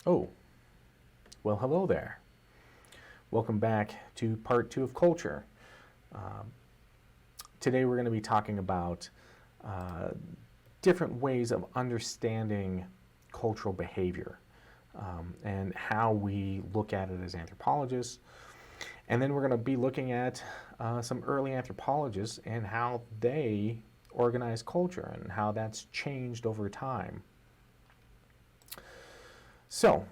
Oh, well, hello there. Welcome back to part two of culture. Um, Today we're going to be talking about uh, different ways of understanding cultural behavior and how we look at it as anthropologists. And then we're going to be looking at some early anthropologists and how they organize culture and how that's changed over time. So,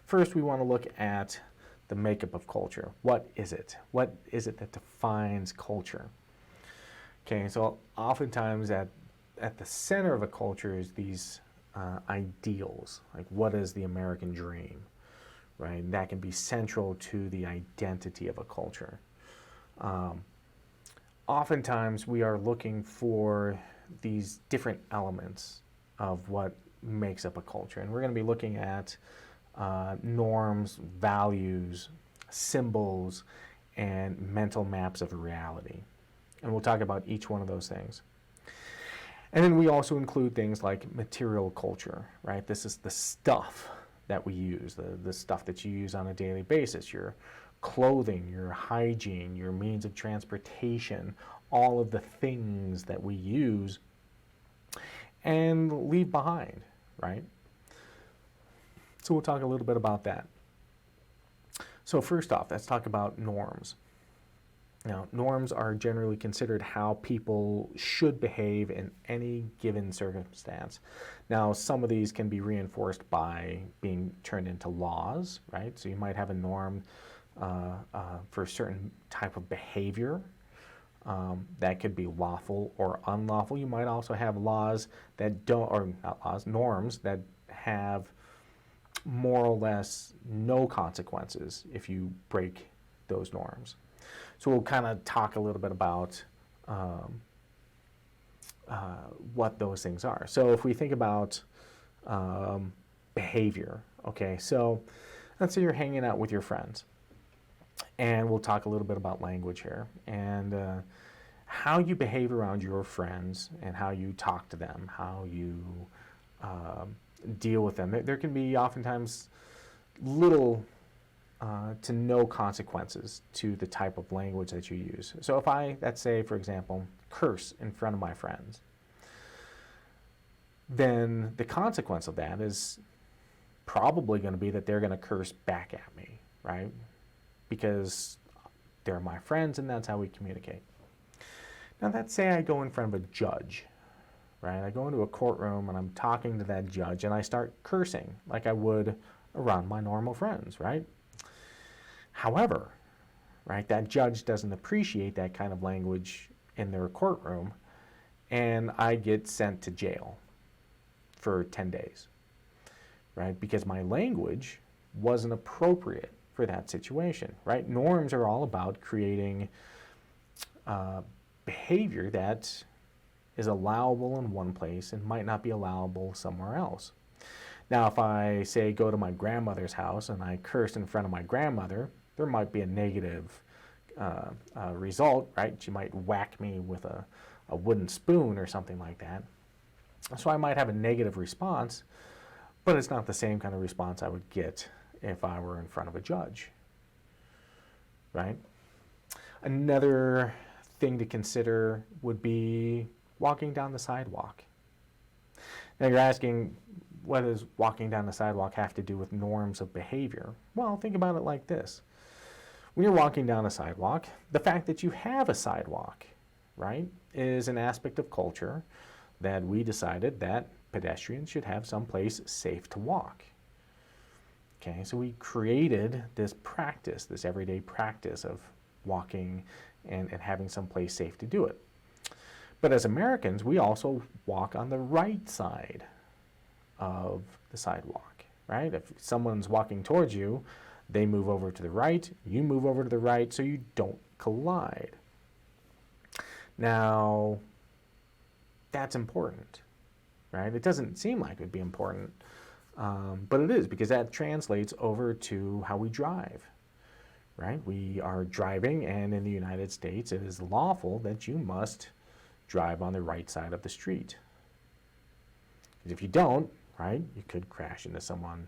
first, we want to look at the makeup of culture. What is it? What is it that defines culture? Okay, so oftentimes at the center of a culture is these ideals, like what is the American dream, right? And that can be central to the identity of a culture. Oftentimes, we are looking for these different elements of what makes up a culture, and we're going to be looking at norms, values, symbols, and mental maps of reality. And we'll talk about each one of those things. And then we also include things like material culture, right? This is the stuff that we use, the stuff that you use on a daily basis, your clothing, your hygiene, your means of transportation, all of the things that we use and leave behind, right? So we'll talk a little bit about that. So first off, let's talk about norms. Now, norms are generally considered how people should behave in any given circumstance. Now, some of these can be reinforced by being turned into laws, right? So you might have a norm for a certain type of behavior that could be lawful or unlawful. You might also have laws that don't, or not laws, norms that have more or less no consequences if you break those norms. So we'll kind of talk a little bit about what those things are. So if we think about behavior, okay, so let's say you're hanging out with your friends, and we'll talk a little bit about language here, and how you behave around your friends and how you talk to them, how you deal with them. There can be oftentimes little to no consequences to the type of language that you use. So if I, let's say, for example, curse in front of my friends, then the consequence of that is probably going to be that they're going to curse back at me, right? Because they're my friends and that's how we communicate. Now, let's say I go in front of a judge, right? I go into a courtroom and I'm talking to that judge and I start cursing like I would around my normal friends, right? However, right, that judge doesn't appreciate that kind of language in their courtroom, and I get sent to jail for 10 days, right? Because my language wasn't appropriate for that situation, right? Norms are all about creating behavior that is allowable in one place and might not be allowable somewhere else. Now, if I say go to my grandmother's house and I curse in front of my grandmother, there might be a negative result, right? She might whack me with a wooden spoon or something like that. So I might have a negative response, but it's not the same kind of response I would get if I were in front of a judge, right? Another thing to consider would be walking down the sidewalk. Now you're asking, what does walking down the sidewalk have to do with norms of behavior? Well, think about it like this. When you're walking down a sidewalk, the fact that you have a sidewalk, right, is an aspect of culture that we decided that pedestrians should have some place safe to walk. Okay, so we created this practice, this everyday practice of walking and having some place safe to do it. But as Americans, we also walk on the right side of the sidewalk, right? If someone's walking towards you, they move over to the right, you move over to the right, so you don't collide. Now, that's important, right? It doesn't seem like it would be important, but it is, because that translates over to how we drive, right? We are driving, and in the United States, it is lawful that you must drive on the right side of the street. Because if you don't, right, you could crash into someone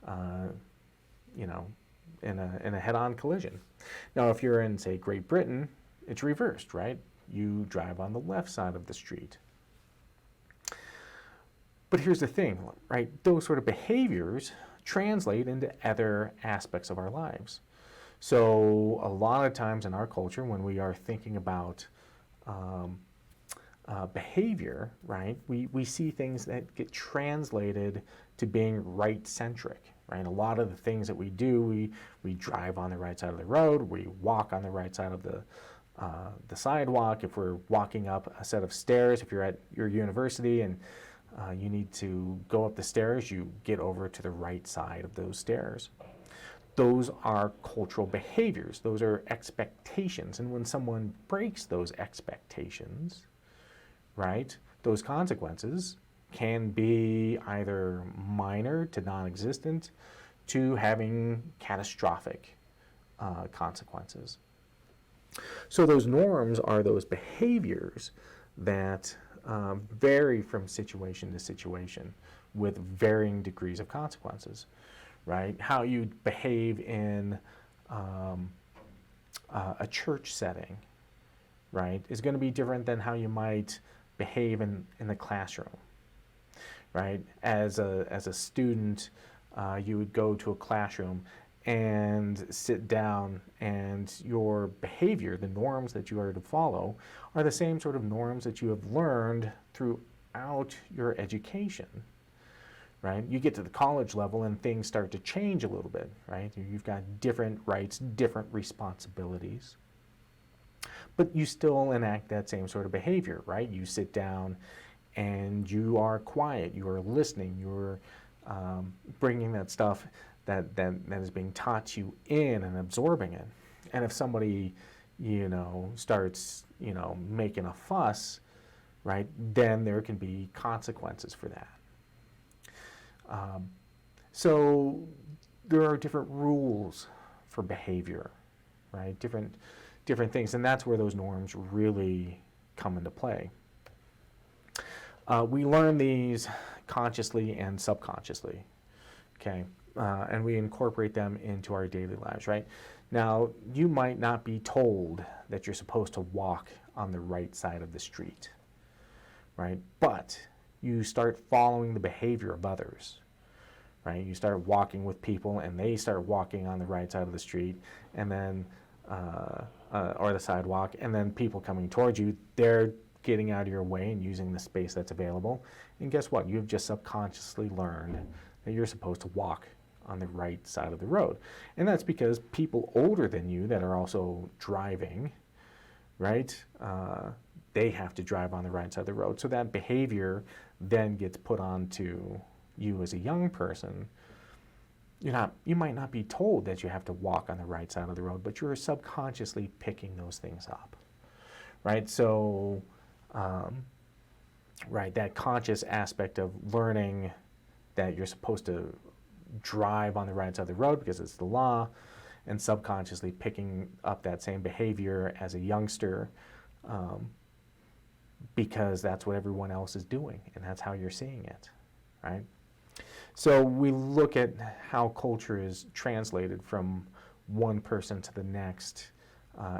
uh, you know, in a head-on collision. Now, if you're in, say, Great Britain, it's reversed, right? You drive on the left side of the street. But here's the thing, right? Those sort of behaviors translate into other aspects of our lives. So a lot of times in our culture, when we are thinking about behavior, right, we see things that get translated to being right-centric, right? A lot of the things that we do, we drive on the right side of the road, we walk on the right side of the sidewalk. If we're walking up a set of stairs, if you're at your university and you need to go up the stairs, you get over to the right side of those stairs. Those are cultural behaviors. Those are expectations. And when someone breaks those expectations, right, those consequences can be either minor to non-existent to having catastrophic consequences. So those norms are those behaviors that vary from situation to situation with varying degrees of consequences, right? How you behave in a church setting, right, is going to be different than how you might behave in the classroom, right? As a student, you would go to a classroom and sit down, and your behavior, the norms that you are to follow, are the same sort of norms that you have learned throughout your education, right? You get to the college level and things start to change a little bit, right? You've got different rights, different responsibilities, but you still enact that same sort of behavior, right? You sit down and you are quiet, you are listening, you're bringing that stuff that is being taught to you in and absorbing it. And if somebody, starts, making a fuss, right, then there can be consequences for that. So there are different rules for behavior, right? Different things, and that's where those norms really come into play. We learn these consciously and subconsciously, okay? And we incorporate them into our daily lives, right? Now, you might not be told that you're supposed to walk on the right side of the street, right? But you start following the behavior of others, right? You start walking with people and they start walking on the right side of the street, and then, or the sidewalk, and then people coming towards you, they're getting out of your way and using the space that's available. And guess what? You've just subconsciously learned that you're supposed to walk on the right side of the road. And that's because people older than you that are also driving, right? They have to drive on the right side of the road. So that behavior then gets put onto you as a young person. You might not be told that you have to walk on the right side of the road, but you're subconsciously picking those things up, right? So, right, that conscious aspect of learning that you're supposed to drive on the right side of the road because it's the law, and subconsciously picking up that same behavior as a youngster because that's what everyone else is doing and that's how you're seeing it, right? So we look at how culture is translated from one person to the next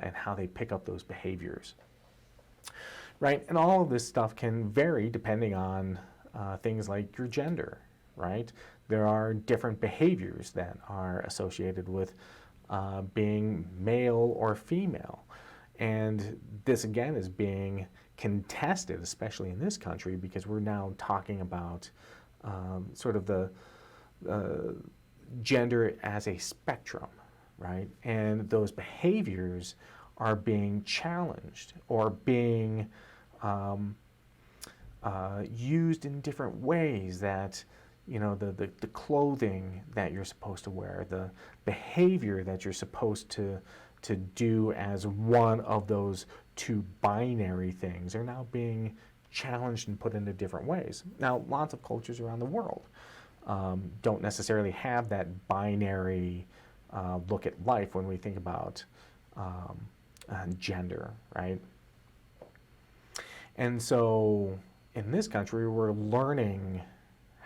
and how they pick up those behaviors, right? And all of this stuff can vary depending on things like your gender, right? There are different behaviors that are associated with being male or female. And this, again, is being contested, especially in this country, because we're now talking about sort of the gender as a spectrum, right? And those behaviors are being challenged or being used in different ways that, the clothing that you're supposed to wear, the behavior that you're supposed to do as one of those two binary things are now being challenged and put into different ways. Now, lots of cultures around the world don't necessarily have that binary look at life when we think about gender, right? And so in this country, we're learning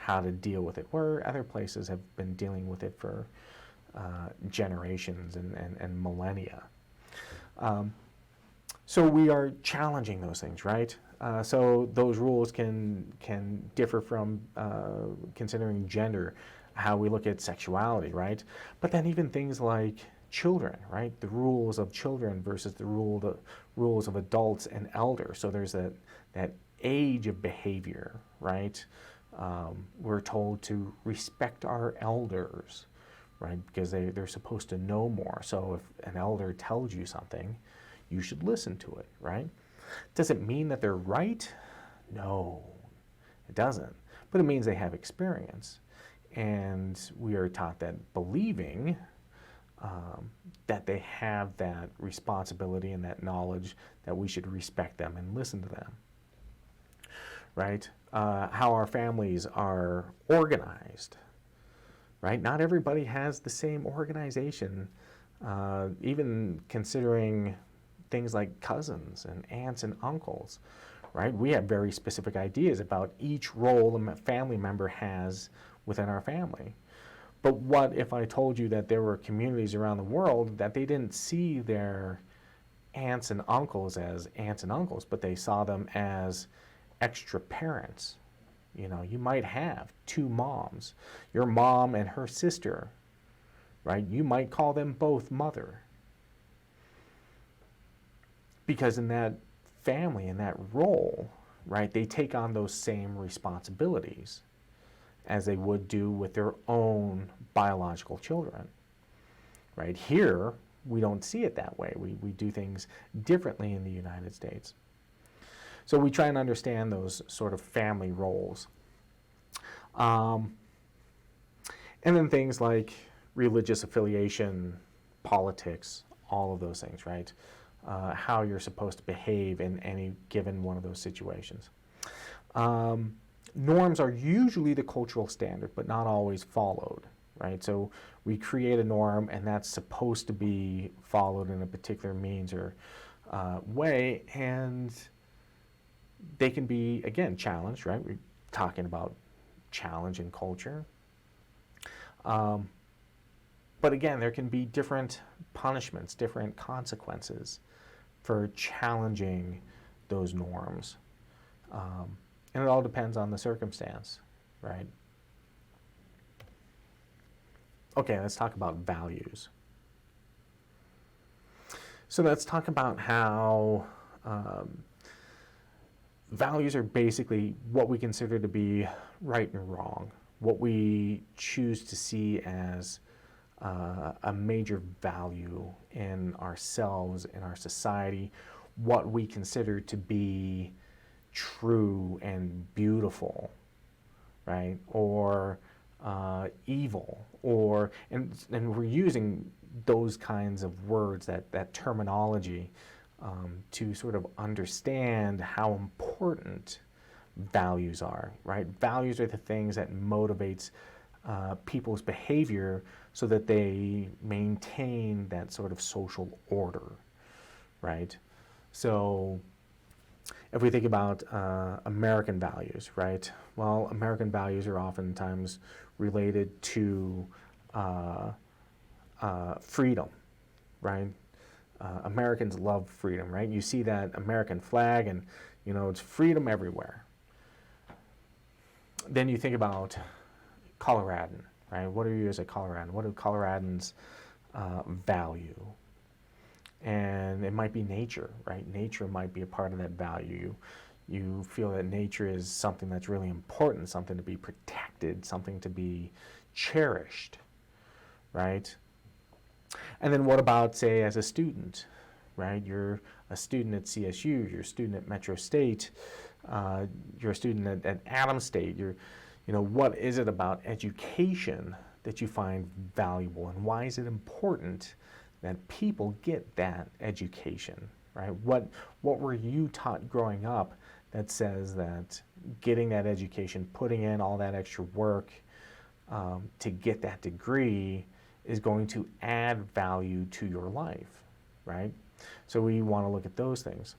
how to deal with it, where other places have been dealing with it for generations and millennia. So we are challenging those things, right? So those rules can differ from considering gender, how we look at sexuality, right? But then even things like children, right? The rules of children versus the rules of adults and elders. So there's that age of behavior, right? We're told to respect our elders, right? Because they're supposed to know more. So if an elder tells you something, you should listen to it, right? Does it mean that they're right? No, it doesn't. But it means they have experience. And we are taught that believing that they have that responsibility and that knowledge, that we should respect them and listen to them, right? How our families are organized, right? Not everybody has the same organization, even considering things like cousins and aunts and uncles, right? We have very specific ideas about each role a family member has within our family. But what if I told you that there were communities around the world that they didn't see their aunts and uncles as aunts and uncles, but they saw them as extra parents? You know, you might have two moms, your mom and her sister, right? You might call them both mother. Because in that family, in that role, right, they take on those same responsibilities as they would do with their own biological children, right? Here, we don't see it that way. We do things differently in the United States. So we try and understand those sort of family roles. And then things like religious affiliation, politics, all of those things, right? How you're supposed to behave in any given one of those situations. Norms are usually the cultural standard, but not always followed, right? So we create a norm, and that's supposed to be followed in a particular means or way, and they can be, again, challenged, right? We're talking about challenge in culture. But again, there can be different punishments, different consequences for challenging those norms. And it all depends on the circumstance, right? Okay, let's talk about values. So let's talk about how values are basically what we consider to be right and wrong, what we choose to see as a major value in ourselves, in our society, what we consider to be true and beautiful, right? Or evil, or and we're using those kinds of words, that terminology, to sort of understand how important values are, right? Values are the things that motivates people's behavior so that they maintain that sort of social order, right? So if we think about American values, right? Well, American values are oftentimes related to freedom, right? Americans love freedom, right? You see that American flag and, you know, it's freedom everywhere. Then you think about Coloradan, right? What are you as a Coloradan? What do Coloradans value? And it might be nature, right? Nature might be a part of that value. You feel that nature is something that's really important, something to be protected, something to be cherished, right? And then what about, say, as a student, right? You're a student at CSU, you're a student at Metro State, you're a student at Adams State. You know, what is it about education that you find valuable, and why is it important that people get that education, right? What were you taught growing up that says that getting that education, putting in all that extra work to get that degree is going to add value to your life, right? So we want to look at those things.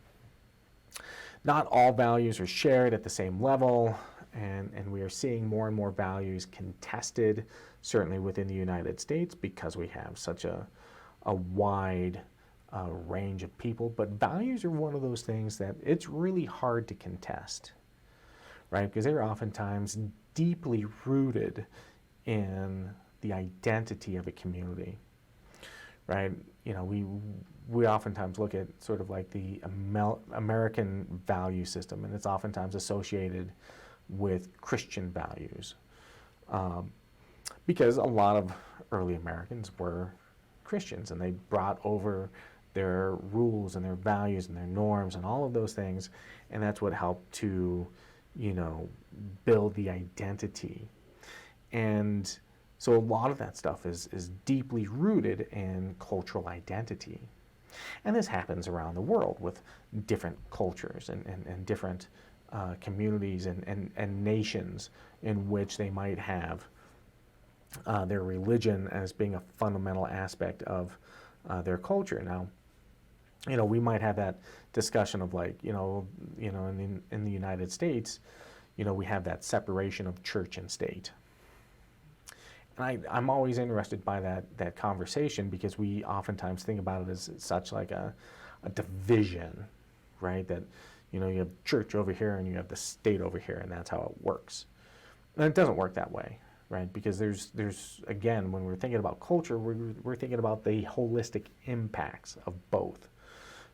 Not all values are shared at the same level, and we are seeing more and more values contested, certainly within the United States, because we have such a wide range of people. But values are one of those things that it's really hard to contest, right? Because they're oftentimes deeply rooted in the identity of a community, right? You know, we oftentimes look at sort of like the American value system, and it's oftentimes associated with Christian values, because a lot of early Americans were Christians, and they brought over their rules and their values and their norms and all of those things, and that's what helped to, you know, build the identity. And so a lot of that stuff is deeply rooted in cultural identity. And this happens around the world with different cultures and different communities and nations in which they might have their religion as being a fundamental aspect of their culture. Now, you know, we might have that discussion of like, in the United States, you know, we have that separation of church and state. And I'm always interested by that conversation, because we oftentimes think about it as such like a division, right? That, you know, you have church over here and you have the state over here, and that's how it works. And it doesn't work that way, right? Because there's again, when we're thinking about culture, we're thinking about the holistic impacts of both.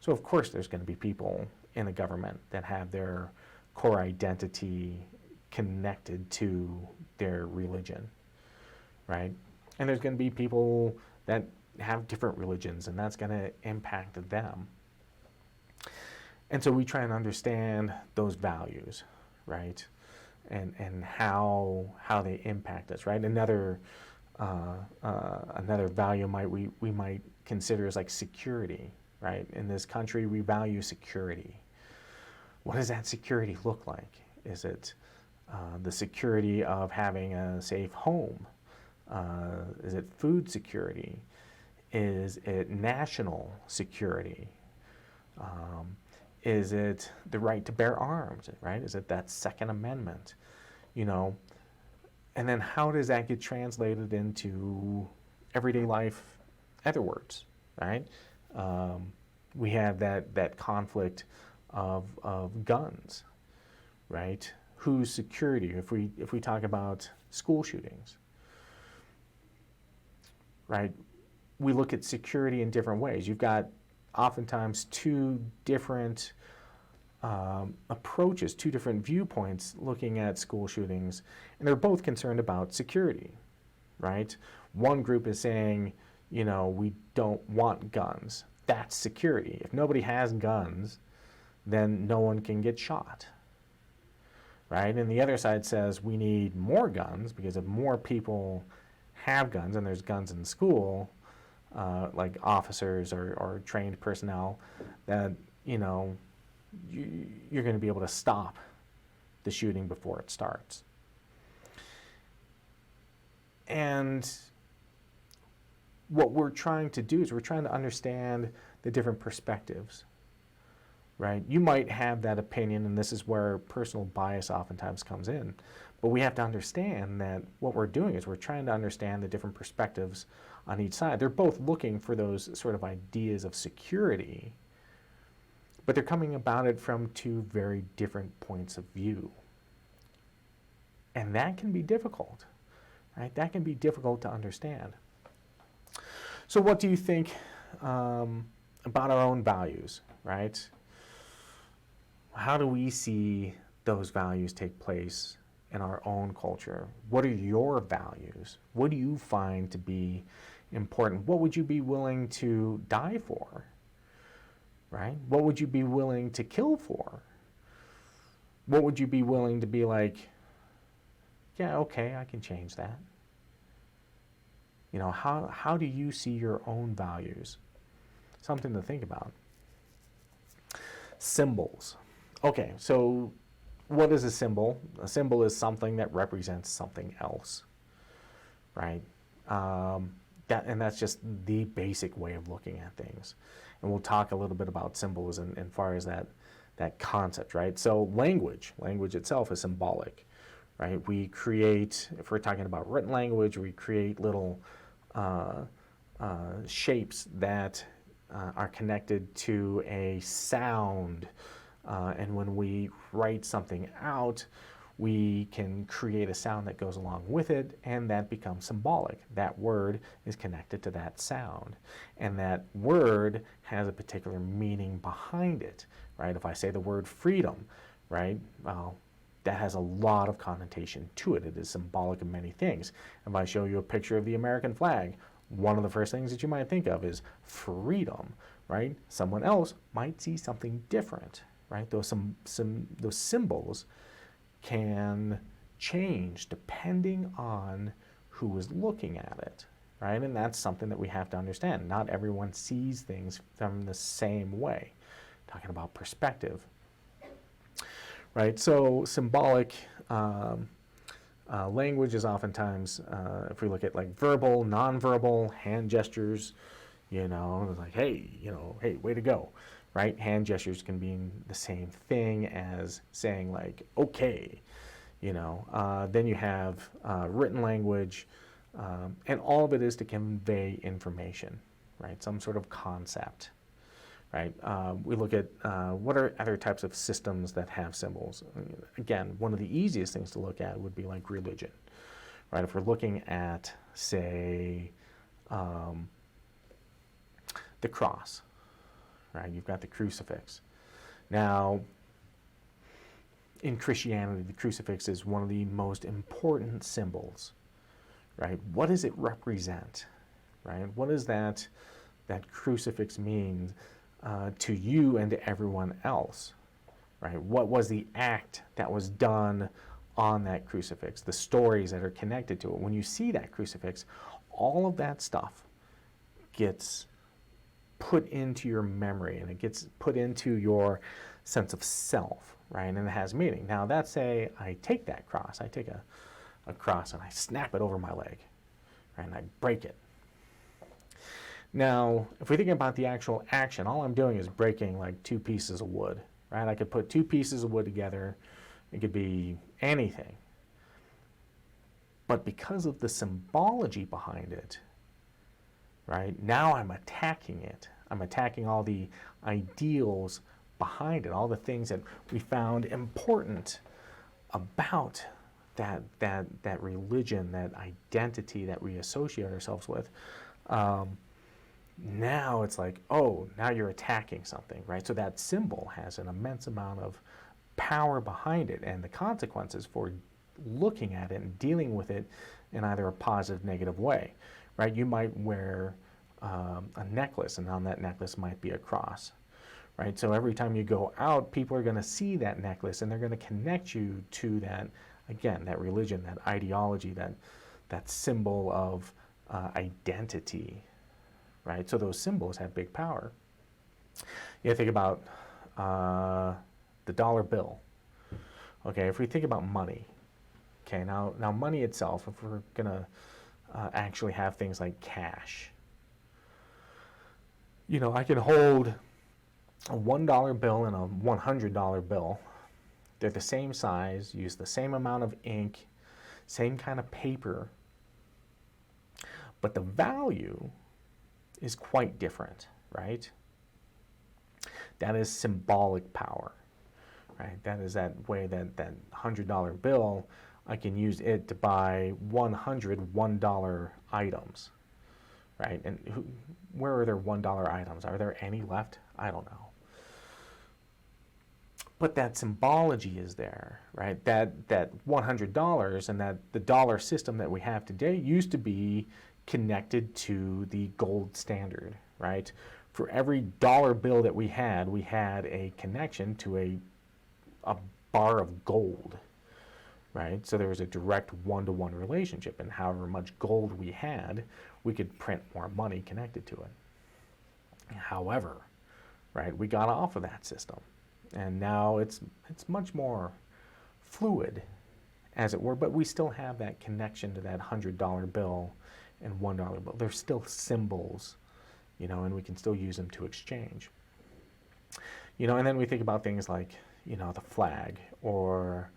So of course there's going to be people in the government that have their core identity connected to their religion, right? And there's going to be people that have different religions, and that's going to impact them. And so we try and understand those values, right? And how they impact us, right? Another value we might consider is like security, right? In this country, we value security. What does that security look like? Is it the security of having a safe home? Is it food security? Is it national security? Is it the right to bear arms, right? Is it that Second Amendment? You know, and then how does that get translated into everyday life otherwards, right? We have that conflict of guns, right? Whose security? If we talk about school shootings, right? We look at security in different ways. You've got oftentimes two different approaches, two different viewpoints looking at school shootings, and they're both concerned about security, right? One group is saying, you know, we don't want guns. That's security. If nobody has guns, then no one can get shot, right? And the other side says we need more guns, because if more people have guns and there's guns in school, like officers or trained personnel, that, you know, you're going to be able to stop the shooting before it starts. And what we're trying to do is we're trying to understand the different perspectives, right? You might have that opinion, and this is where personal bias oftentimes comes in. But we have to understand that what we're doing is we're trying to understand the different perspectives on each side. They're both looking for those sort of ideas of security, but they're coming about it from two very different points of view. And that can be difficult, right? That can be difficult to understand. So what do you think about our own values, right? How do we see those values take place in our own culture? What are your values? What do you find to be important? What would you be willing to die for, right? What would you be willing to kill for? What would you be willing to be like, yeah, okay, I can change that? You know, how do you see your own values? Something to think about. Symbols. Okay, so what is a symbol? A symbol is something that represents something else, right? That's just the basic way of looking at things. And we'll talk a little bit about symbols in far as that concept, right? So language itself is symbolic. right? We create, if we're talking about written language, we create little shapes that are connected to a sound. And when we write something out, we can create a sound that goes along with it, and that becomes symbolic. That word is connected to that sound, and that word has a particular meaning behind it, right? If I say the word freedom, right, well, that has a lot of connotation to it. It is symbolic of many things. If I show you a picture of the American flag, one of the first things that you might think of is freedom, right? Someone else might see something different, right? Those symbols can change depending on who is looking at it, right? And that's something that we have to understand. Not everyone sees things from the same way. Talking about perspective, right? So symbolic language is oftentimes, if we look at like verbal, nonverbal, hand gestures, like, hey, hey, way to go, right? Hand gestures can mean the same thing as saying like, okay, then you have written language, and all of it is to convey information, right? Some sort of concept, right? We look at what are other types of systems that have symbols. Again, one of the easiest things to look at would be like religion, right? If we're looking at, say, the cross, right? You've got the crucifix. Now, in Christianity, the crucifix is one of the most important symbols, right? What does it represent, right? What does that crucifix mean to you and to everyone else, right? What was the act that was done on that crucifix? The stories that are connected to it. When you see that crucifix, all of that stuff gets put into your memory, and it gets put into your sense of self, right? And it has meaning. Now, that's say I take that cross, I take a cross and I snap it over my leg, right? And I break it. Now, if we think about the actual action, all I'm doing is breaking like two pieces of wood, right? I could put two pieces of wood together. It could be anything. But because of the symbology behind it, right, now I'm attacking it. I'm attacking all the ideals behind it, all the things that we found important about that religion, that identity that we associate ourselves with. Now it's like, oh, now you're attacking something, right? So that symbol has an immense amount of power behind it, and the consequences for looking at it and dealing with it in either a positive, negative way, right? You might wear a necklace, and on that necklace might be a cross, right? So every time you go out, people are going to see that necklace, and they're going to connect you to that, again, that religion, that ideology, that symbol of identity, right? So those symbols have big power. You think about the dollar bill. Okay, if we think about money, okay, now money itself, if we're going to actually have things like cash, I can hold a $1 bill and a $100 bill. They're the same size, use the same amount of ink, same kind of paper, but the value is quite different, right? That is symbolic power, right? That is that way that $100 bill, I can use it to buy 100 $1 items, right? And where are there $1 items? Are there any left? I don't know. But that symbology is there, right? That $100 and that the dollar system that we have today used to be connected to the gold standard, right? For every dollar bill that we had a connection to a bar of gold, right? So there was a direct one-to-one relationship, and however much gold we had, we could print more money connected to it. However, right, we got off of that system, and now it's much more fluid, as it were, but we still have that connection to that $100 bill and $1 bill. They're still symbols, and we can still use them to exchange. And then we think about things like, the flag or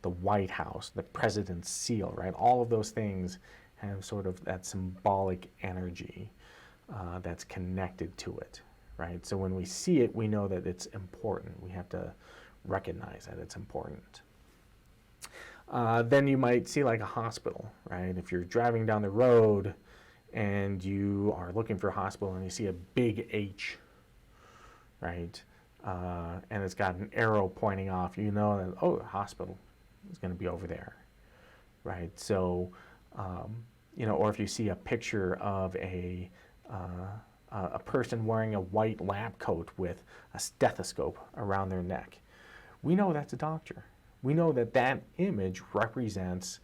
the White House, the president's seal, right? All of those things have sort of that symbolic energy that's connected to it, right? So when we see it, we know that it's important. We have to recognize that it's important. Then you might see like a hospital, right? If you're driving down the road and you are looking for a hospital and you see a big H, right? And it's got an arrow pointing off, you know that, oh, the hospital is going to be over there, right? So, or if you see a picture of a person wearing a white lab coat with a stethoscope around their neck, we know that's a doctor. We know that that image represents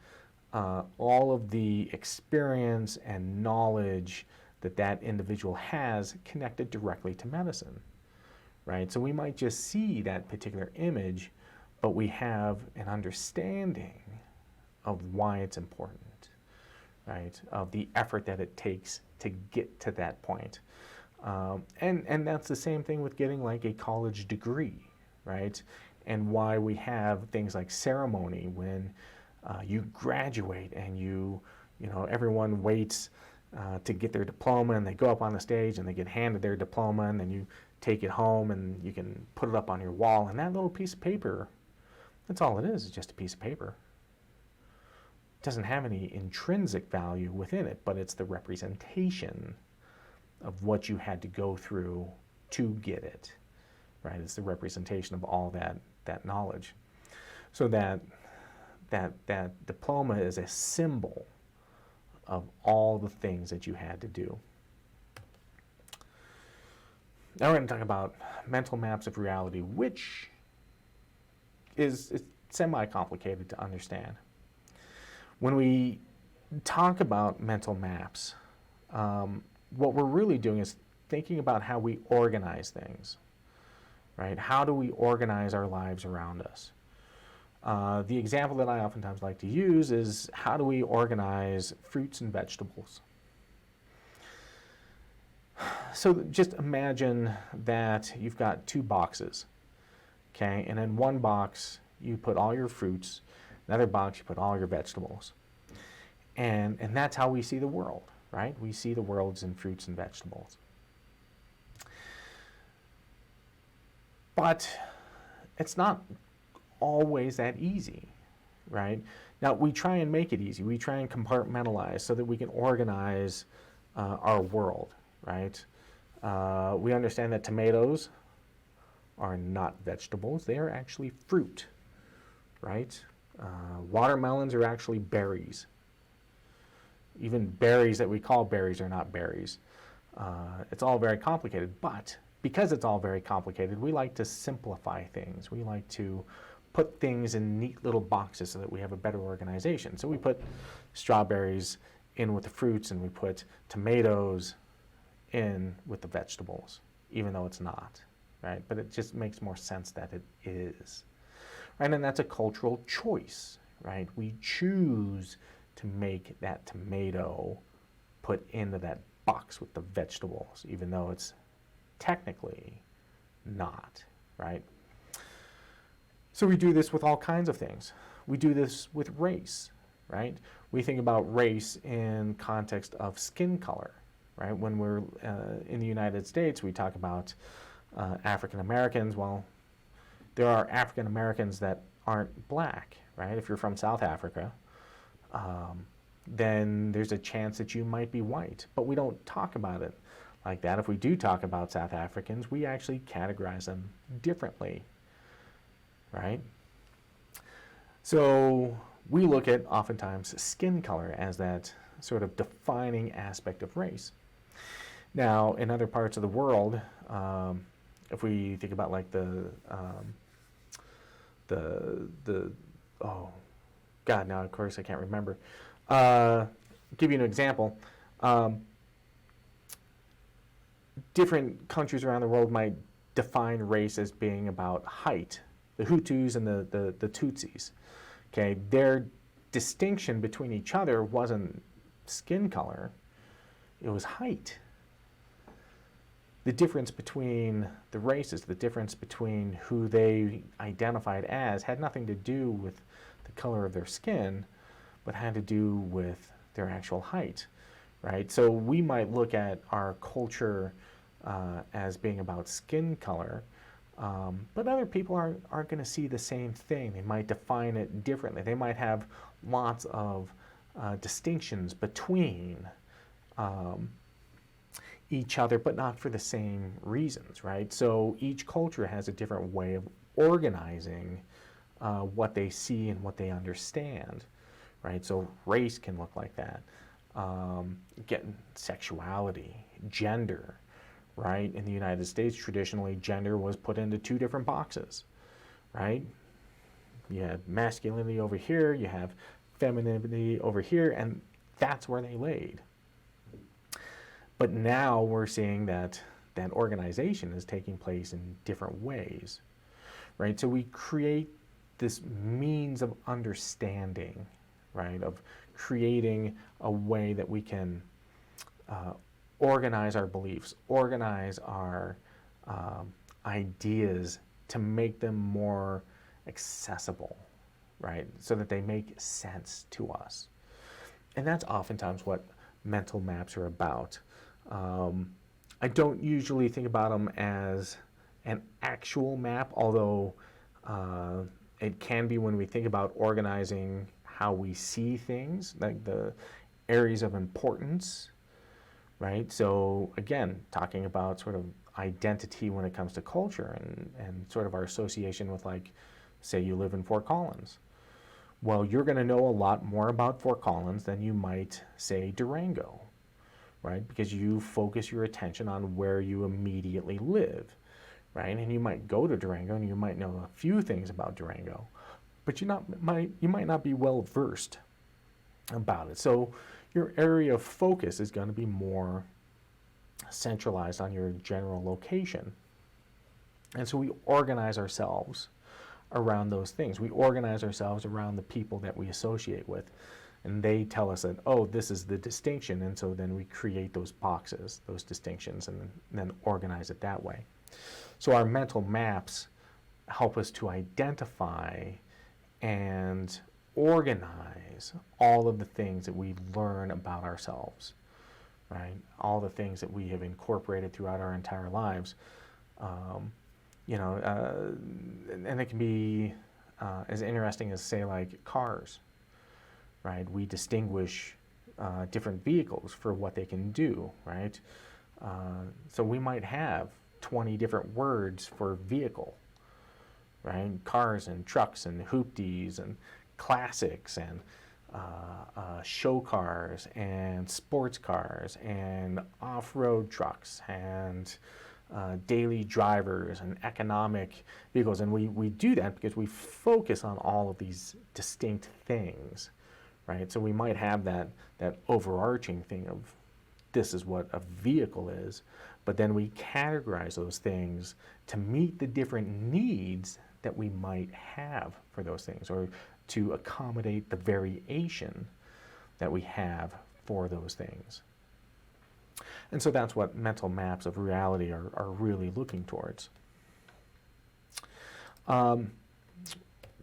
all of the experience and knowledge that that individual has connected directly to medicine, right? So we might just see that particular image, but we have an understanding of why it's important, right? Of the effort that it takes to get to that point. And that's the same thing with getting like a college degree, right? And why we have things like ceremony when you graduate and everyone waits to get their diploma, and they go up on the stage and they get handed their diploma, and then you take it home and you can put it up on your wall, and that little piece of paper, that's all it is just a piece of paper. It doesn't have any intrinsic value within it, but it's the representation of what you had to go through to get it, right? It's the representation of all that knowledge. So that diploma is a symbol of all the things that you had to do. Now we're going to talk about mental maps of reality, which is semi-complicated to understand. When we talk about mental maps, what we're really doing is thinking about how we organize things, right? How do we organize our lives around us? The example that I oftentimes like to use is, how do we organize fruits and vegetables? So just imagine that you've got two boxes, okay? And in one box, you put all your fruits. Another box, you put all your vegetables. And that's how we see the world, right? We see the world in fruits and vegetables. But it's not always that easy, right? Now, we try and make it easy. We try and compartmentalize so that we can organize our world, right? We understand that tomatoes are not vegetables. They are actually fruit, right? Watermelons are actually berries. Even berries that we call berries are not berries. It's all very complicated, but because it's all very complicated, we like to simplify things. We like to put things in neat little boxes so that we have a better organization. So we put strawberries in with the fruits, and we put tomatoes in with the vegetables, even though it's not, right? But it just makes more sense that it is, right? And that's a cultural choice, right? We choose to make that tomato put into that box with the vegetables, even though it's technically not, right? So we do this with all kinds of things. We do this with race, right? We think about race in context of skin color, right? When we're in the United States, we talk about African Americans. Well, there are African Americans that aren't black, right? If you're from South Africa, then there's a chance that you might be white, but we don't talk about it like that. If we do talk about South Africans, we actually categorize them differently, right? So we look at oftentimes skin color as that sort of defining aspect of race. Now, in other parts of the world, if we think about like oh God, now of course I can't remember. Give you an example. Different countries around the world might define race as being about height. The Hutus and the Tutsis. Okay, their distinction between each other wasn't skin color, it was height. The difference between the races, the difference between who they identified as, had nothing to do with the color of their skin, but had to do with their actual height, right? So we might look at our culture as being about skin color, but other people aren't going to see the same thing. They might define it differently. They might have lots of distinctions between each other, but not for the same reasons, right? So each culture has a different way of organizing what they see and what they understand, right? So race can look like that. Getting sexuality, gender, right? In the United States, traditionally, gender was put into two different boxes, right? You have masculinity over here, you have femininity over here, and that's where they laid. But now we're seeing that that organization is taking place in different ways, right? So we create this means of understanding, right? Of creating a way that we can organize our beliefs, organize our ideas to make them more accessible, right? So that they make sense to us. And that's oftentimes what mental maps are about. I don't usually think about them as an actual map, although it can be when we think about organizing how we see things, like the areas of importance, right? So again, talking about sort of identity when it comes to culture and sort of our association with, like, say you live in Fort Collins. Well, you're going to know a lot more about Fort Collins than you might say Durango, right? Because you focus your attention on where you immediately live, right? And you might go to Durango and you might know a few things about Durango, but you might not be well versed about it. So your area of focus is going to be more centralized on your general location. And so we organize ourselves around those things. We organize ourselves around the people that we associate with. And they tell us that, oh, this is the distinction. And so then we create those boxes, those distinctions, and then organize it that way. So our mental maps help us to identify and organize all of the things that we learn about ourselves, right? All the things that we have incorporated throughout our entire lives. And it can be as interesting as, say, like cars, right? We distinguish different vehicles for what they can do, right? So we might have 20 different words for vehicle, right? Cars and trucks and hoopties and classics and show cars and sports cars and off-road trucks and daily drivers and economic vehicles. And we do that because we focus on all of these distinct things, right? So we might have that overarching thing of this is what a vehicle is, but then we categorize those things to meet the different needs that we might have for those things, or to accommodate the variation that we have for those things. And so that's what mental maps of reality are really looking towards.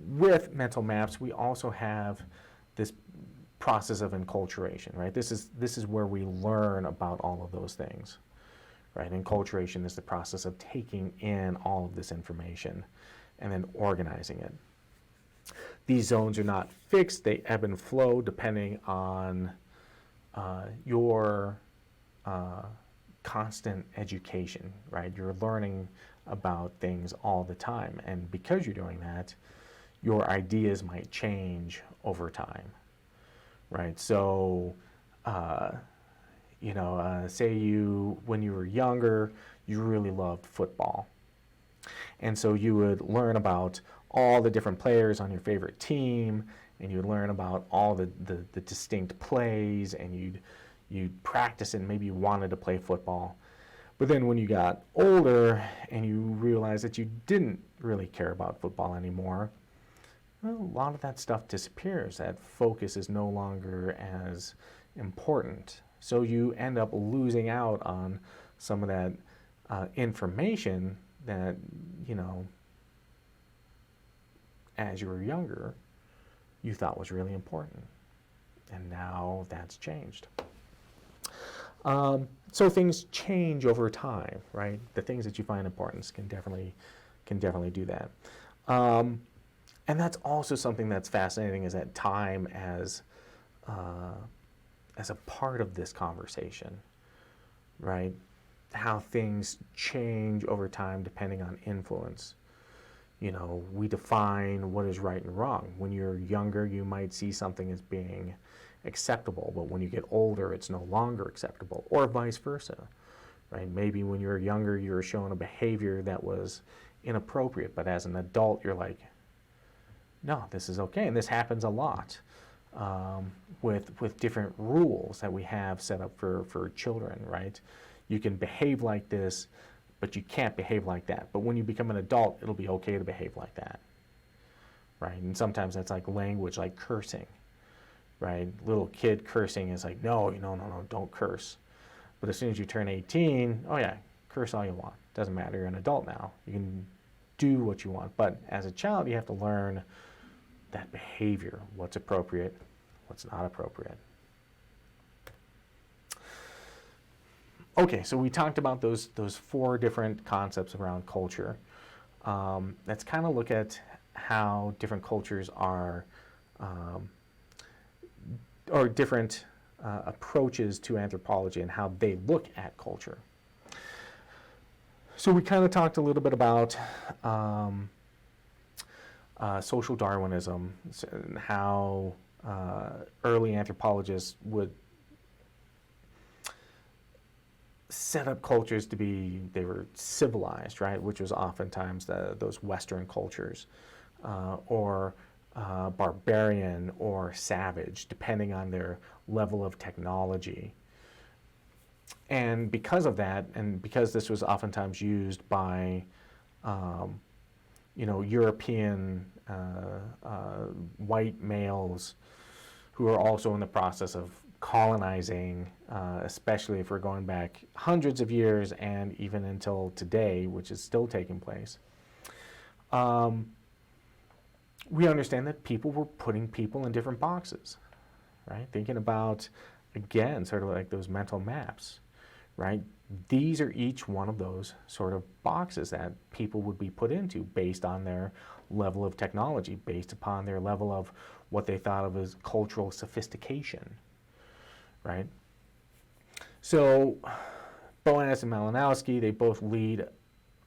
With mental maps, we also have this process of enculturation, right? This is where we learn about all of those things, right? Enculturation is the process of taking in all of this information and then organizing it. These zones are not fixed, they ebb and flow depending on your constant education, right? You're learning about things all the time, and because you're doing that, your ideas might change over time, right? So, say when you were younger, you really loved football. And so you would learn about all the different players on your favorite team, and you'd learn about all the distinct plays, and you'd practice it, and maybe you wanted to play football. But then when you got older and you realized that you didn't really care about football anymore, well, a lot of that stuff disappears. That focus is no longer as important. So you end up losing out on some of that information that, as you were younger, you thought was really important. And now that's changed. So things change over time, right? The things that you find important can definitely do that. And that's also something that's fascinating, is that time as a part of this conversation, right? How things change over time depending on influence. You know, we define what is right and wrong. When you're younger, you might see something as being acceptable, but when you get older, it's no longer acceptable, or vice versa, right? Maybe when you were younger, you were shown a behavior that was inappropriate, but as an adult, you're like, no, this is okay. And this happens a lot with different rules that we have set up for children, right? You can behave like this, but you can't behave like that. But when you become an adult, it'll be okay to behave like that, right? And sometimes that's like language, like cursing, right? Little kid cursing is like, no, don't curse. But as soon as you turn 18, oh yeah, curse all you want. Doesn't matter, you're an adult now. You can do what you want. But as a child, you have to learn that behavior, what's appropriate, what's not appropriate. Okay, so we talked about those 4 different concepts around culture. Let's kind of look at how different cultures are, or different approaches to anthropology and how they look at culture. So we kind of talked a little bit about social Darwinism and how early anthropologists would set up cultures to be, they were civilized, right, which was oftentimes those Western cultures, or barbarian or savage, depending on their level of technology. And because of that, and because this was oftentimes used by European white males who are also in the process of colonizing, especially if we're going back hundreds of years and even until today, which is still taking place, we understand that people were putting people in different boxes, right? Thinking about, again, sort of like those mental maps, right? These are each one of those sort of boxes that people would be put into based on their level of technology, based upon their level of what they thought of as cultural sophistication, right? So Boas and Malinowski, they both lead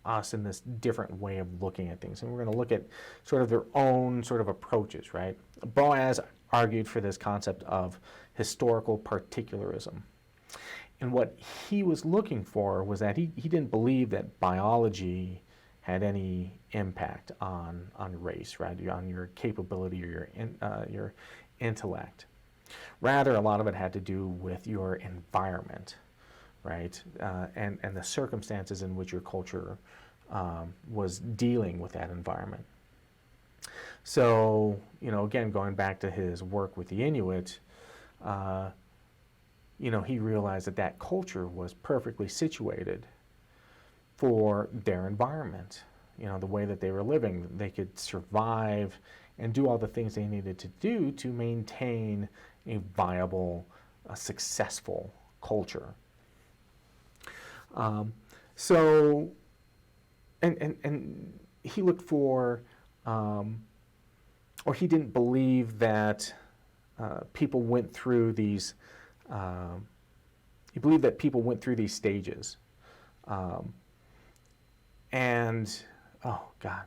us in this different way of looking at things. And we're going to look at sort of their own sort of approaches, right? Boas argued for this concept of historical particularism. And what he was looking for was that he didn't believe that biology had any impact on race, right? On your capability or your intellect. Rather, a lot of it had to do with your environment, right? And the circumstances in which your culture was dealing with that environment. So, again, going back to his work with the Inuit, he realized that culture was perfectly situated for their environment. The way that they were living, they could survive and do all the things they needed to do to maintain a viable, successful culture. So he looked for, or he didn't believe that people went through these. He believed that people went through these stages, and oh God,